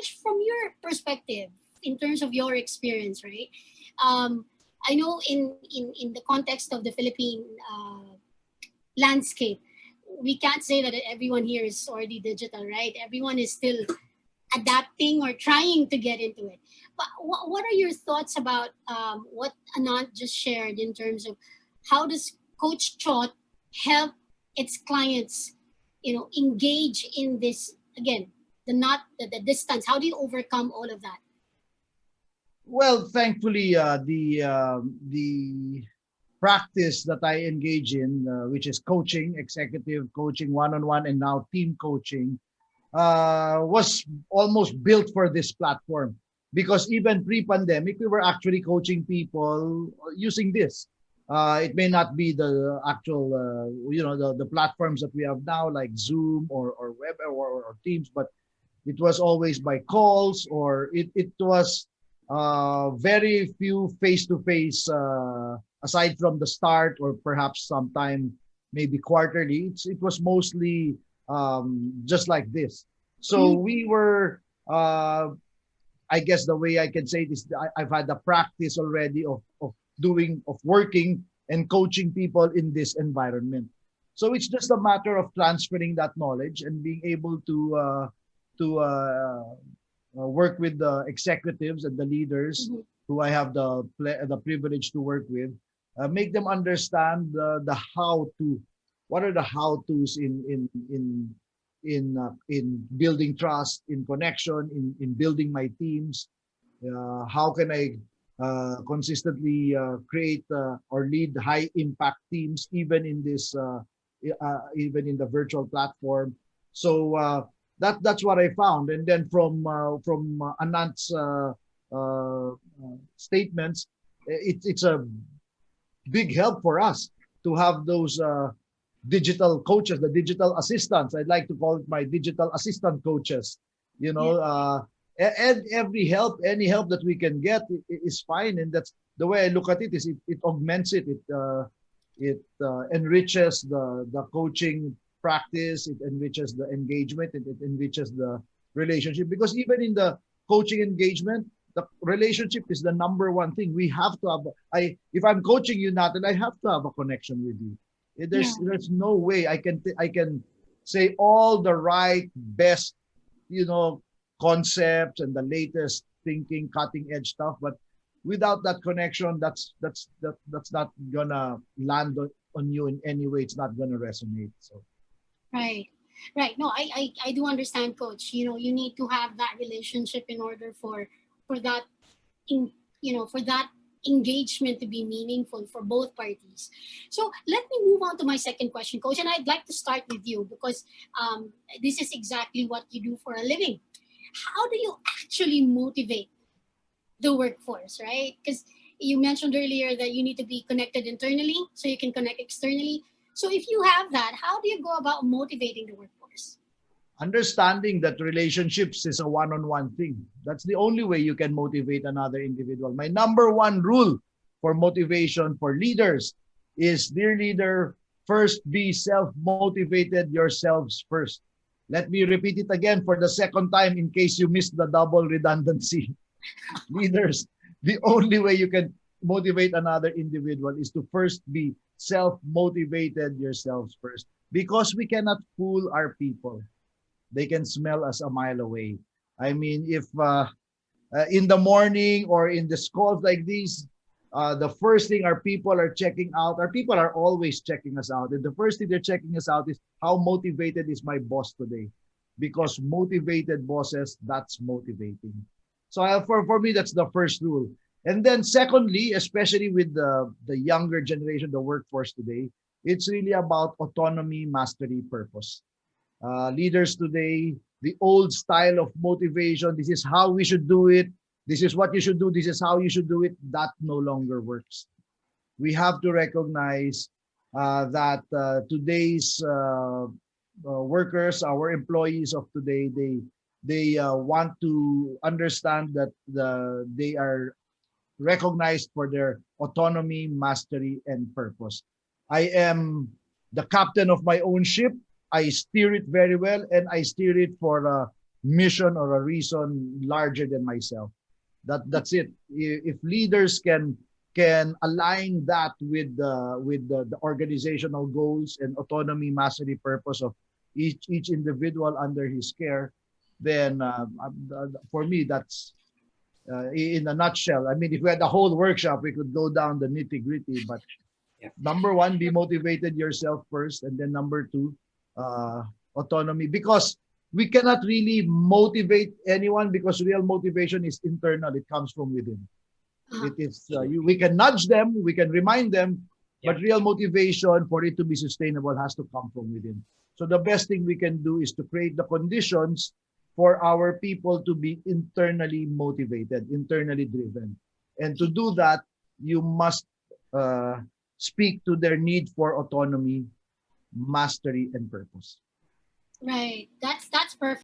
Coach, from your perspective, in terms of your experience, right? I know in the context of the Philippine landscape, we can't say that everyone here is already digital, right? Everyone is still adapting or trying to get into it. But what are your thoughts about what Anant just shared in terms of how does Coach Chot help its clients, engage in this again, the distance? How do you overcome all of that? Well, thankfully, the practice that I engage in, which is coaching, executive coaching, one-on-one, and now team coaching, was almost built for this platform. Because even pre-pandemic, we were actually coaching people using this. It may not be the actual, the platforms that we have now, like Zoom or Web or Teams, but it was always by calls, or it was very few face-to-face, aside from the start or perhaps sometime maybe quarterly. It was mostly just like this. So we were, I guess the way I can say it is I've had the practice already of working and coaching people in this environment. So it's just a matter of transferring that knowledge and being able to work with the executives and the leaders who I have the privilege to work with, make them understand the how to, what are the how tos in building trust, in connection, in building my teams. How can I consistently create or lead high impact teams even in this even in the virtual platform. So that's what I found. And then from Anant's statements, it's a big help for us to have those digital coaches, the digital assistants. I'd like to call it my digital assistant coaches. And any help that we can get is fine. And that's the way I look at it. Is it augments it. It enriches the coaching practice. It enriches the engagement. It enriches the relationship. Because even in the coaching engagement, the relationship is the number one thing. We have to have. If I'm coaching you, Nathalie, I have to have a connection with you. There's no way I can say all the right, best, concepts and the latest thinking, cutting edge stuff, but without that connection, that's not gonna land on you in any way. It's not gonna resonate. So right. No, I do understand, Coach. You need to have that relationship in order for that for that engagement to be meaningful for both parties. So let me move on to my second question, Coach, and I'd like to start with you because this is exactly what you do for a living. How do you actually motivate the workforce, right? Because you mentioned earlier that you need to be connected internally so you can connect externally. So if you have that, how do you go about motivating the workforce? Understanding that relationships is a one-on-one thing. That's the only way you can motivate another individual. My number one rule for motivation for leaders is, dear leader, first be self-motivated yourselves first. Let me repeat it again for the second time in case you missed the double redundancy. Leaders, the only way you can motivate another individual is to first be self-motivated yourselves first. Because we cannot fool our people. They can smell us a mile away. I mean, if in the morning or in the calls like these, the first thing our people are checking out, our people are always checking us out. And the first thing they're checking us out is, how motivated is my boss today? Because motivated bosses, that's motivating. So for me, that's the first rule. And then secondly, especially with the younger generation, the workforce today, it's really about autonomy, mastery, purpose. Leaders today, the old style of motivation, this is how we should do it, this is what you should do, this is how you should do it, that no longer works. We have to recognize that today's workers, our employees of today, they want to understand that they are recognized for their autonomy, mastery, and purpose. I am the captain of my own ship. I steer it very well, and I steer it for mission or a reason larger than myself. That's it. If leaders can align that with the organizational goals and autonomy, mastery, purpose of each individual under his care, then for me that's in a nutshell. I mean, if we had a whole workshop, we could go down the nitty gritty. But Yeah. number one, be motivated yourself first, and then number two, autonomy, because we cannot really motivate anyone because real motivation is internal. It comes from within. It is we can nudge them, we can remind them, but real motivation for it to be sustainable has to come from within. So the best thing we can do is to create the conditions for our people to be internally motivated, internally driven. And to do that, you must speak to their need for autonomy, mastery, and purpose. Right. That's perfect.